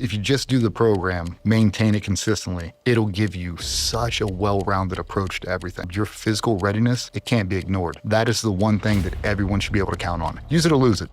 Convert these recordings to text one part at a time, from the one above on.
If you just do the program, maintain it consistently, it'll give you such a well-rounded approach to everything. Your physical readiness, it can't be ignored. That is the one thing that everyone should be able to count on. Use it or lose it.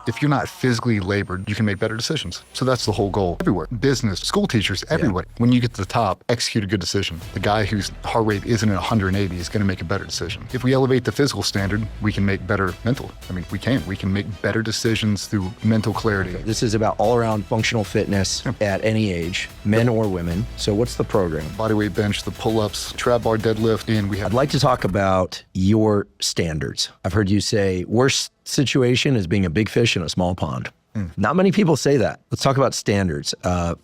If you're not physically labored, you can make better decisions. So that's the whole goal. Everywhere, business, school teachers, everywhere. Yeah. When you get to the top, execute a good decision. The guy whose heart rate isn't at 180 is gonna make a better decision. If we elevate the physical standard, we can make better mental. We can make better decisions through mental clarity. This is about all around functional fitness at any age, men or women. So what's the program? Bodyweight bench, the pull-ups, trap bar deadlift, and I'd like to talk about your standards. I've heard you say worst situation is being a big fish in a small pond. Not many people say that. Let's talk about standards.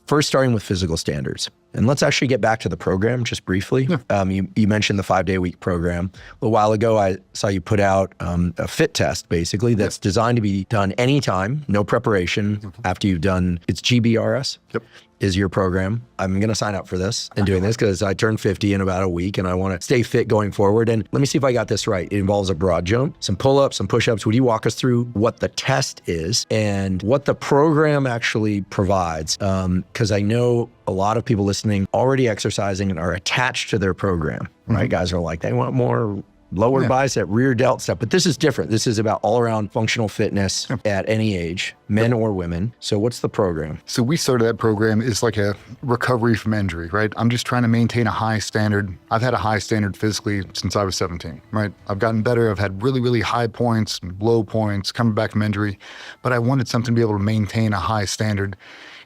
First, starting with physical standards. And let's actually get back to the program just briefly. Yeah. You mentioned the 5-day-a-week program. A little while ago, I saw you put out a fit test, basically, that's designed to be done anytime, no preparation after you've done, it's GBRS? Yep. Is your program. I'm gonna sign up for this and doing this because I turned 50 in about a week and I wanna stay fit going forward. And let me see if I got this right. It involves a broad jump, some pull-ups, some push-ups. Would you walk us through what the test is and what the program actually provides? Because I know a lot of people listening already exercising and are attached to their program, right? Guys are like, they want more lower bicep, rear delt stuff, but this is different. This is about all around functional fitness at any age, men or women. So what's the program? So we started that program is like a recovery from injury, right? I'm just trying to maintain a high standard. I've had a high standard physically since I was 17, right? I've gotten better. I've had really, really high points, low points, coming back from injury, but I wanted something to be able to maintain a high standard.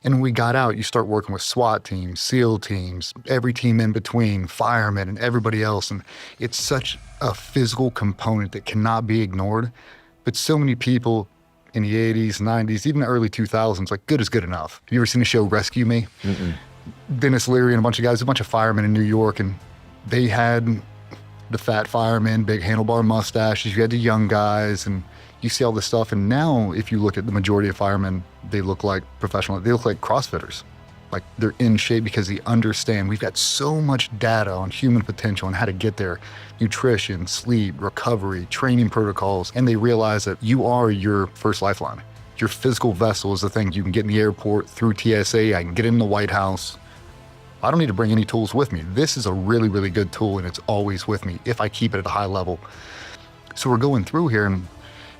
And when we got out, you start working with SWAT teams, SEAL teams, every team in between, firemen and everybody else. And it's such a physical component that cannot be ignored. But so many people in the 80s, 90s, even the early 2000s, like good is good enough. Have you ever seen the show Rescue Me? Dennis Leary and a bunch of guys, a bunch of firemen in New York, and they had the fat firemen, big handlebar mustaches. You had the young guys, and you see all this stuff. And now if you look at the majority of firemen, they look like professional, they look like CrossFitters. Like they're in shape because they understand we've got so much data on human potential and how to get there. Nutrition, sleep, recovery, training protocols. And they realize that you are your first lifeline. Your physical vessel is the thing. You can get in the airport through TSA, I can get in the White House. I don't need to bring any tools with me. This is a really, really good tool and it's always with me if I keep it at a high level. So we're going through here and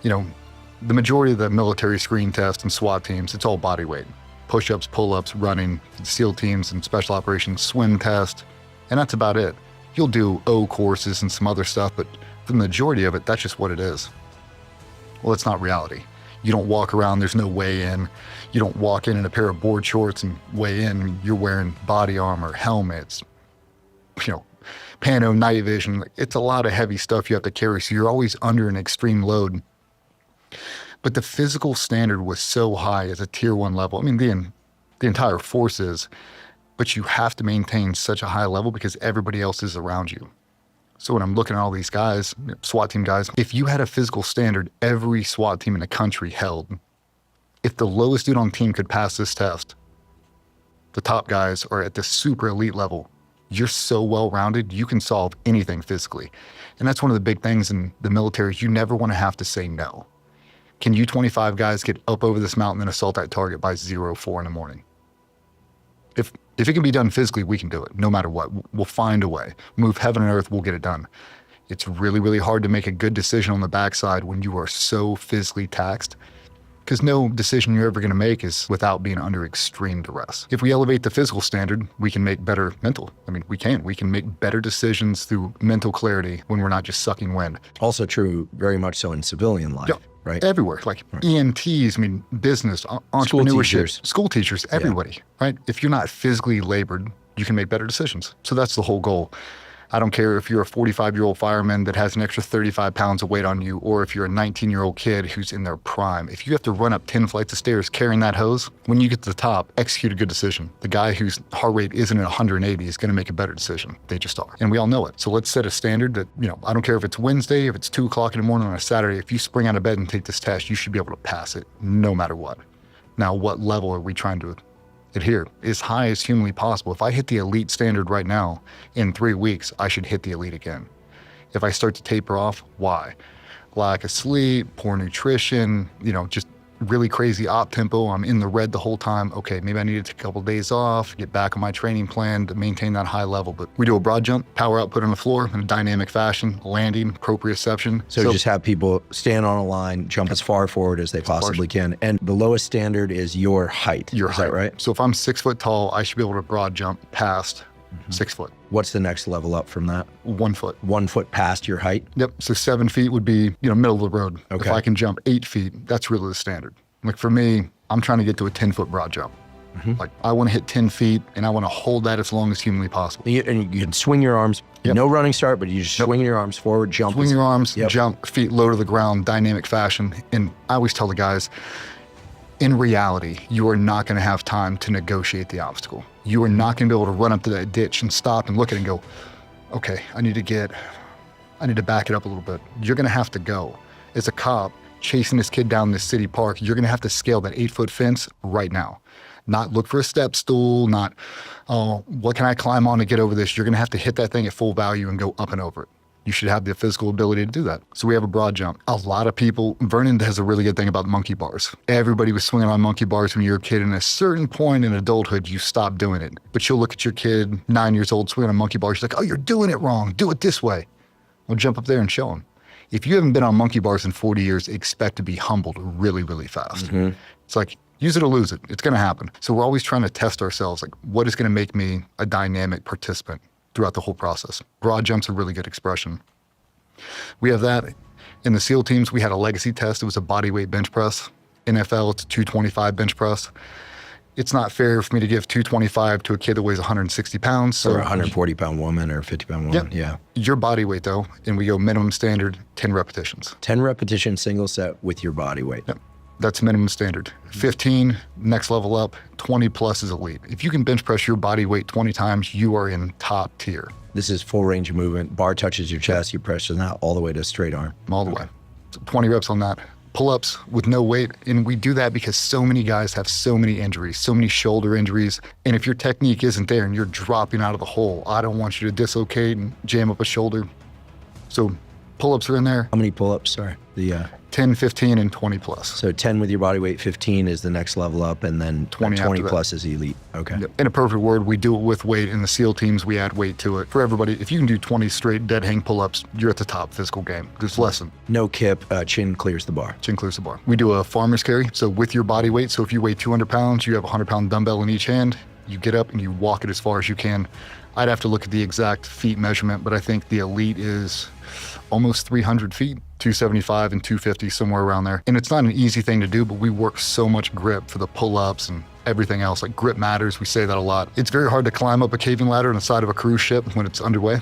the majority of the military screen test and SWAT teams, it's all body weight. Push-ups, pull-ups, running, SEAL teams and special operations, swim test, and that's about it. You'll do O courses and some other stuff, but for the majority of it, that's just what it is. Well, it's not reality. You don't walk around, there's no weigh in. You don't walk in a pair of board shorts and weigh in. You're wearing body armor, helmets, pano, night vision. It's a lot of heavy stuff you have to carry, so you're always under an extreme load. But the physical standard was so high as a tier 1 level. The entire force is, but you have to maintain such a high level because everybody else is around you. So when I'm looking at all these guys, SWAT team guys, if you had a physical standard every SWAT team in the country held, if the lowest dude on the team could pass this test, the top guys are at the super elite level. You're so well-rounded, you can solve anything physically. And that's one of the big things in the military. You never want to have to say no. Can you 25 guys get up over this mountain and assault that target by 04 in the morning? If it can be done physically, we can do it, no matter what. We'll find a way. Move heaven and earth, we'll get it done. It's really, really hard to make a good decision on the backside when you are so physically taxed, because no decision you're ever gonna make is without being under extreme duress. If we elevate the physical standard, we can make better mental. We can make better decisions through mental clarity when we're not just sucking wind. Also true very much so in civilian life. Yeah. Right? Everywhere, like EMTs, business, entrepreneurship, school teachers, everybody, right? If you're not physically labored, you can make better decisions. So that's the whole goal. I don't care if you're a 45-year-old fireman that has an extra 35 pounds of weight on you, or if you're a 19-year-old kid who's in their prime. If you have to run up 10 flights of stairs carrying that hose, when you get to the top, execute a good decision. The guy whose heart rate isn't at 180 is gonna make a better decision. They just are. And we all know it. So let's set a standard that, I don't care if it's Wednesday, if it's 2 o'clock in the morning on a Saturday, if you spring out of bed and take this test, you should be able to pass it no matter what. Now, what level are we trying to adhere as high as humanly possible? If I hit the elite standard right now, in 3 weeks, I should hit the elite again. If I start to taper off, why? lack of sleep, poor nutrition, just really crazy op tempo. I'm in the red the whole time. Okay, maybe I need to take a couple of days off, get back on my training plan to maintain that high level. But we do a broad jump, power output on the floor in a dynamic fashion, landing, proprioception. So just have people stand on a line, jump as far forward as they possibly can. And the lowest standard is your height. Is that right? So if I'm 6 foot tall, I should be able to broad jump past 6 foot. What's the next level up from that? 1 foot. 1 foot past your height? Yep. So 7 feet would be, middle of the road. Okay. If I can jump 8 feet, that's really the standard. Like for me, I'm trying to get to a 10-foot broad jump. Like I want to hit 10 feet and I want to hold that as long as humanly possible. And you can swing your arms, no running start, but you just swing your arms forward, jump. Swing your arms, jump, feet low to the ground, dynamic fashion. And I always tell the guys, in reality, you are not going to have time to negotiate the obstacle. You are not going to be able to run up to that ditch and stop and look at it and go, okay, I need to back it up a little bit. You're going to have to go. As a cop chasing this kid down this city park, you're going to have to scale that 8-foot fence right now. Not look for a step stool, not, oh, what can I climb on to get over this? You're going to have to hit that thing at full value and go up and over it. You should have the physical ability to do that. So we have a broad jump. A lot of people, Vernon has a really good thing about monkey bars. Everybody was swinging on monkey bars when you were a kid, and at a certain point in adulthood, you stop doing it. But you'll look at your kid, 9 years old, swinging on monkey bars. She's like, oh, you're doing it wrong. Do it this way. Well, jump up there and show them. If you haven't been on monkey bars in 40 years, expect to be humbled really, really fast. It's like, use it or lose it. It's going to happen. So we're always trying to test ourselves. Like, what is going to make me a dynamic participant throughout the whole process? Broad jump's a really good expression. We have that. In the SEAL teams, we had a legacy test. It was a body weight bench press. NFL, it's a 225 bench press. It's not fair for me to give 225 to a kid that weighs 160 pounds. So or a 140-pound woman or a 50-pound woman. Yeah. Your body weight, though, and we go minimum standard, 10 repetitions. 10 repetition single set with your body weight. Yep. That's minimum standard. 15, next level up, 20 plus is elite. If you can bench press your body weight 20 times, you are in top tier. This is full range of movement. Bar touches your chest, you press it out all the way to straight arm. All the way. So 20 reps on that. Pull-ups with no weight. And we do that because so many guys have so many injuries, so many shoulder injuries. And if your technique isn't there and you're dropping out of the hole, I don't want you to dislocate and jam up a shoulder. So pull-ups are in there. How many pull-ups? Sorry. 10, 15, and 20 plus. So 10 with your body weight, 15 is the next level up, and then 20 plus is elite. Okay. In a perfect word, we do it with weight. In the SEAL teams, we add weight to it. For everybody, if you can do 20 straight dead hang pull-ups, you're at the top physical game. There's less than. No kip, chin clears the bar. Chin clears the bar. We do a farmer's carry. So with your body weight, so if you weigh 200 pounds, you have a 100-pound dumbbell in each hand. You get up and you walk it as far as you can. I'd have to look at the exact feet measurement, but I think the elite is almost 300 feet, 275 and 250, somewhere around there. And it's not an easy thing to do, but we work so much grip for the pull-ups and everything else. Like, grip matters. We say that a lot. It's very hard to climb up a caving ladder on the side of a cruise ship when it's underway.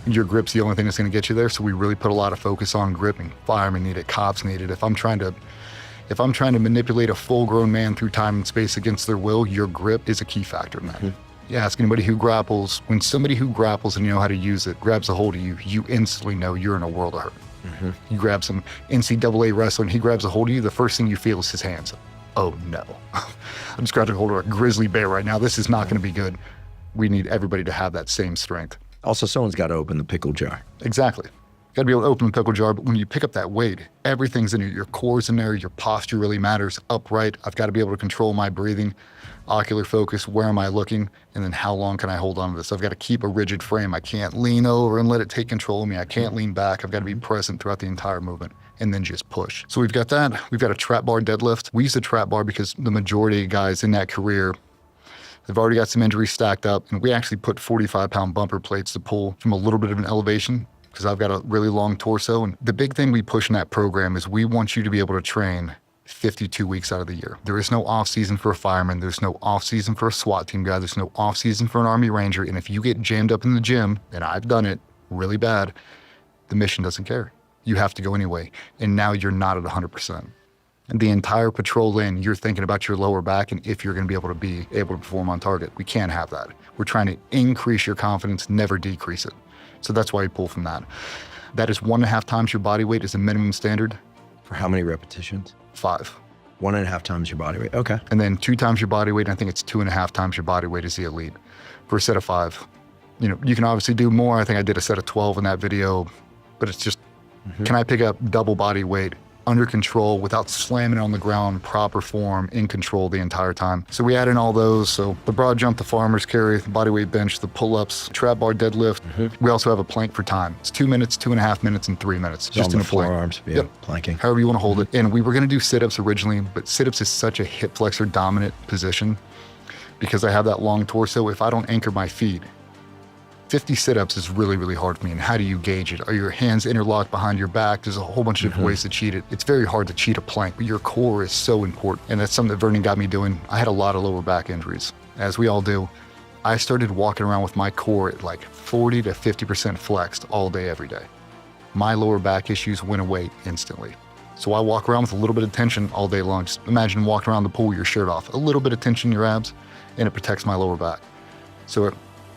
Your grip's the only thing that's going to get you there. So we really put a lot of focus on gripping. Firemen need it, cops need it. If I'm trying to manipulate a full-grown man through time and space against their will, your grip is a key factor in that. You ask anybody who grapples, when somebody who grapples and you know how to use it grabs a hold of you, you instantly know you're in a world of hurt. You grab some NCAA wrestling, he grabs a hold of you, the first thing you feel is his hands. Oh no, I'm just grabbing a hold of a grizzly bear right now. This is not going to be good. We need everybody to have that same strength. Also, someone's got to open the pickle jar. Exactly. Got to be able to open the pickle jar, but when you pick up that weight, everything's in it. Your core's in there, your posture really matters. Upright, I've got to be able to control my breathing, ocular focus, where am I looking, and then how long can I hold on to this? I've got to keep a rigid frame. I can't lean over and let it take control of me. I can't lean back. I've got to be present throughout the entire movement and then just push. So we've got that. We've got a trap bar deadlift. We use the trap bar because the majority of guys in that career, they've already got some injuries stacked up, and we actually put 45-pound bumper plates to pull from a little bit of an elevation because I've got a really long torso. And the big thing we push in that program is we want you to be able to train 52 weeks out of the year. There is no off season for a fireman. There's no off season for a SWAT team guy. There's no off season for an Army Ranger. And if you get jammed up in the gym, and I've done it really bad, the mission doesn't care. You have to go anyway. And now you're not at 100%. And the entire patrol lane, you're thinking about your lower back and if you're going to be able to perform on target. We can't have that. We're trying to increase your confidence, never decrease it. So that's why you pull from that. That is 1.5 times your body weight is a minimum standard. For how many repetitions? 5. 1.5 times your body weight. Okay. And then 2 times your body weight. And I think it's 2.5 times your body weight is the elite. For a set of 5, you can obviously do more. I think I did a set of 12 in that video, but it's just Can I pick up double body weight under control without slamming it on the ground, proper form, in control the entire time? So we add in all those. So the broad jump, the farmer's carry, the bodyweight bench, the pull-ups, trap bar deadlift. We also have a plank for time. It's 2 minutes, 2.5 minutes, and 3 minutes. Just in a plank. Forearms, planking. However you want to hold it. And we were going to do sit-ups originally, but sit-ups is such a hip flexor dominant position because I have that long torso. If I don't anchor my feet, 50 sit-ups is really, really hard for me. And how do you gauge it? Are your hands interlocked behind your back? There's a whole bunch of different ways to cheat it. It's very hard to cheat a plank, but your core is so important. And that's something that Vernon got me doing. I had a lot of lower back injuries, as we all do. I started walking around with my core at like 40 to 50% flexed all day, every day. My lower back issues went away instantly. So I walk around with a little bit of tension all day long. Just imagine walking around the pool with your shirt off, a little bit of tension in your abs, and it protects my lower back. So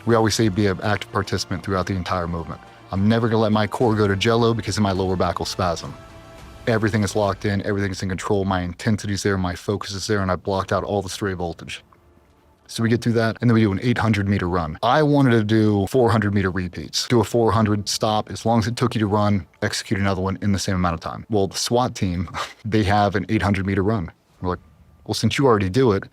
we always say be an active participant throughout the entire movement. I'm never gonna let my core go to jello because then my lower back will spasm. Everything is locked in, everything is in control, my intensity's there, my focus is there, and I blocked out all the stray voltage. So we get through that, and then we do an 800-meter run. I wanted to do 400-meter repeats. Do a 400, stop, as long as it took you to run, execute another one in the same amount of time. Well, the SWAT team, they have an 800-meter run. We're like, well, since you already do it,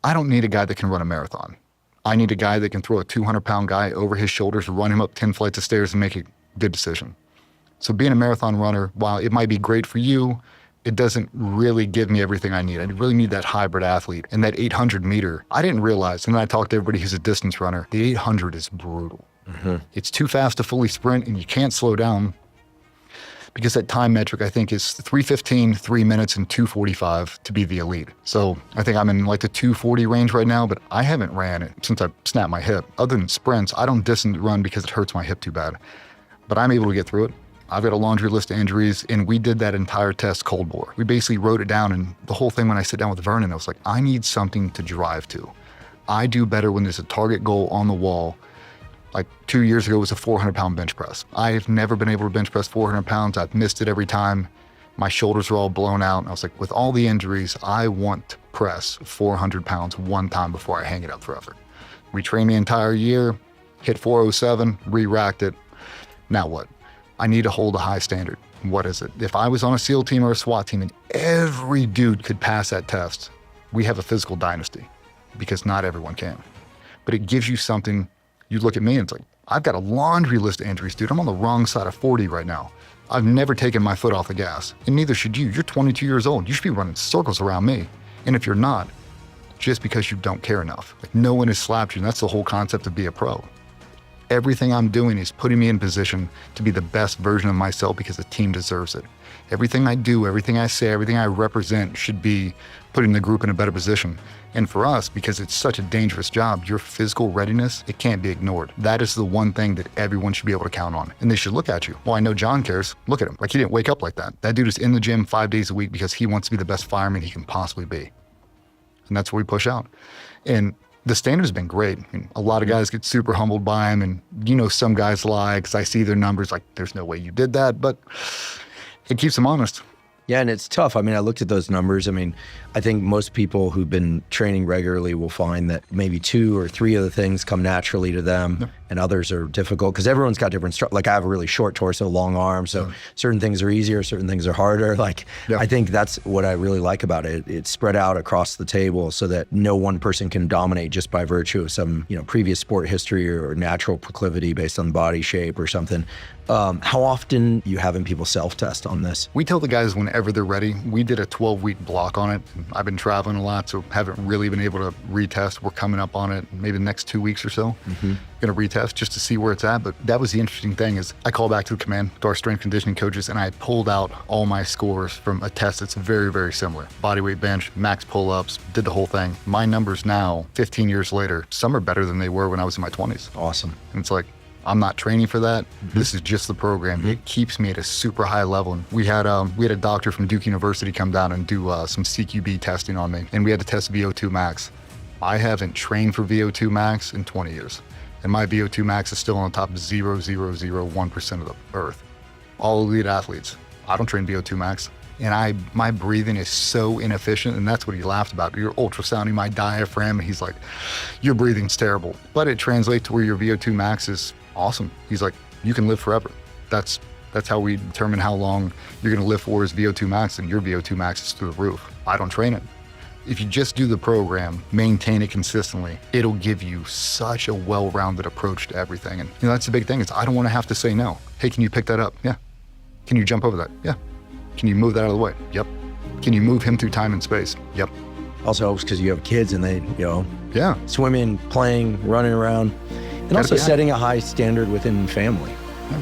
I don't need a guy that can run a marathon. I need a guy that can throw a 200-pound guy over his shoulders, run him up 10 flights of stairs, and make a good decision. So being a marathon runner, while it might be great for you, it doesn't really give me everything I need. I really need that hybrid athlete. And that 800-meter, I didn't realize, and then I talked to everybody who's a distance runner, the 800 is brutal. It's too fast to fully sprint, and you can't slow down because that time metric, I think, is 3:15, 3 minutes, and 2:45 to be the elite. So I think I'm in like the 2:40 range right now, but I haven't ran it since I snapped my hip. Other than sprints, I don't distance run because it hurts my hip too bad. But I'm able to get through it. I've got a laundry list of injuries, and we did that entire test cold bore. We basically wrote it down, and the whole thing when I sit down with Vernon, I was like, I need something to drive to. I do better when there's a target goal on the wall. Like 2 years ago was a 400-pound bench press. I've never been able to bench press 400 pounds. I've missed it every time. My shoulders are all blown out. And I was like, with all the injuries, I want to press 400 pounds one time before I hang it up forever. We trained the entire year, hit 407, re-racked it. Now what? I need to hold a high standard. What is it? If I was on a SEAL team or a SWAT team and every dude could pass that test, we have a physical dynasty because not everyone can. But it gives you something. You look at me and it's like, I've got a laundry list of injuries, dude. I'm on the wrong side of 40 right now. I've never taken my foot off the gas, and neither should you. You're 22 years old. You should be running circles around me. And if you're not, just because you don't care enough. Like no one has slapped you, and that's the whole concept of be a pro. Everything I'm doing is putting me in position to be the best version of myself because the team deserves it. Everything I do, everything I say, everything I represent should be putting the group in a better position. And for us, because it's such a dangerous job, your physical readiness, it can't be ignored. That is the one thing that everyone should be able to count on. And they should look at you. Well, I know John cares. Look at him. Like he didn't wake up like that. That dude is in the gym 5 days a week because he wants to be the best fireman he can possibly be. And that's what we push out. And the standard's been great. I mean, a lot of guys get super humbled by him, and you know some guys lie because I see their numbers like, there's no way you did that, but it keeps them honest. Yeah, and it's tough. I mean, I looked at those numbers. I mean, I think most people who've been training regularly will find that maybe 2 or 3 of the things come naturally to them, and others are difficult because everyone's got different like I have a really short torso, long arms, so certain things are easier, certain things are harder. Like I think that's what I really like about it. It's spread out across the table so that no one person can dominate just by virtue of some, you know, previous sport history or natural proclivity based on body shape or something. How often you having people self-test on this? We tell the guys whenever they're ready. We did a 12-week block on it. I've been traveling a lot, so haven't really been able to retest. We're coming up on it maybe the next 2 weeks or so. Gonna retest just to see where it's at. But that was the interesting thing is I call back to the command, to our strength conditioning coaches, and I pulled out all my scores from a test that's very, very similar. Bodyweight bench, max pull-ups, did the whole thing. My numbers now, 15 years later, some are better than they were when I was in my 20s. Awesome. And it's like, I'm not training for that. This is just the program. It keeps me at a super high level. And we had a doctor from Duke University come down and do some CQB testing on me, and we had to test VO2 max. I haven't trained for VO2 max in 20 years, and my VO2 max is still on top of 0.001% of the earth. All elite athletes. I don't train VO2 max, and my breathing is so inefficient, and that's what he laughed about. You're ultrasounding my diaphragm, and he's like, your breathing's terrible. But it translates to where your VO2 max is awesome. He's like, you can live forever. That's That's how we determine how long you're going to lift for is VO2 max, and your VO2 max is through the roof. I don't train it. If you just do the program, maintain it consistently, it'll give you such a well-rounded approach to everything. And that's the big thing, is I don't want to have to say no. Hey, can you pick that up? Yeah. Can you jump over that? Yeah. Can you move that out of the way? Yep. Can you move him through time and space? Yep. Also helps because you have kids and they, Yeah. swimming, playing, running around, and also be setting a high standard within family. Yeah.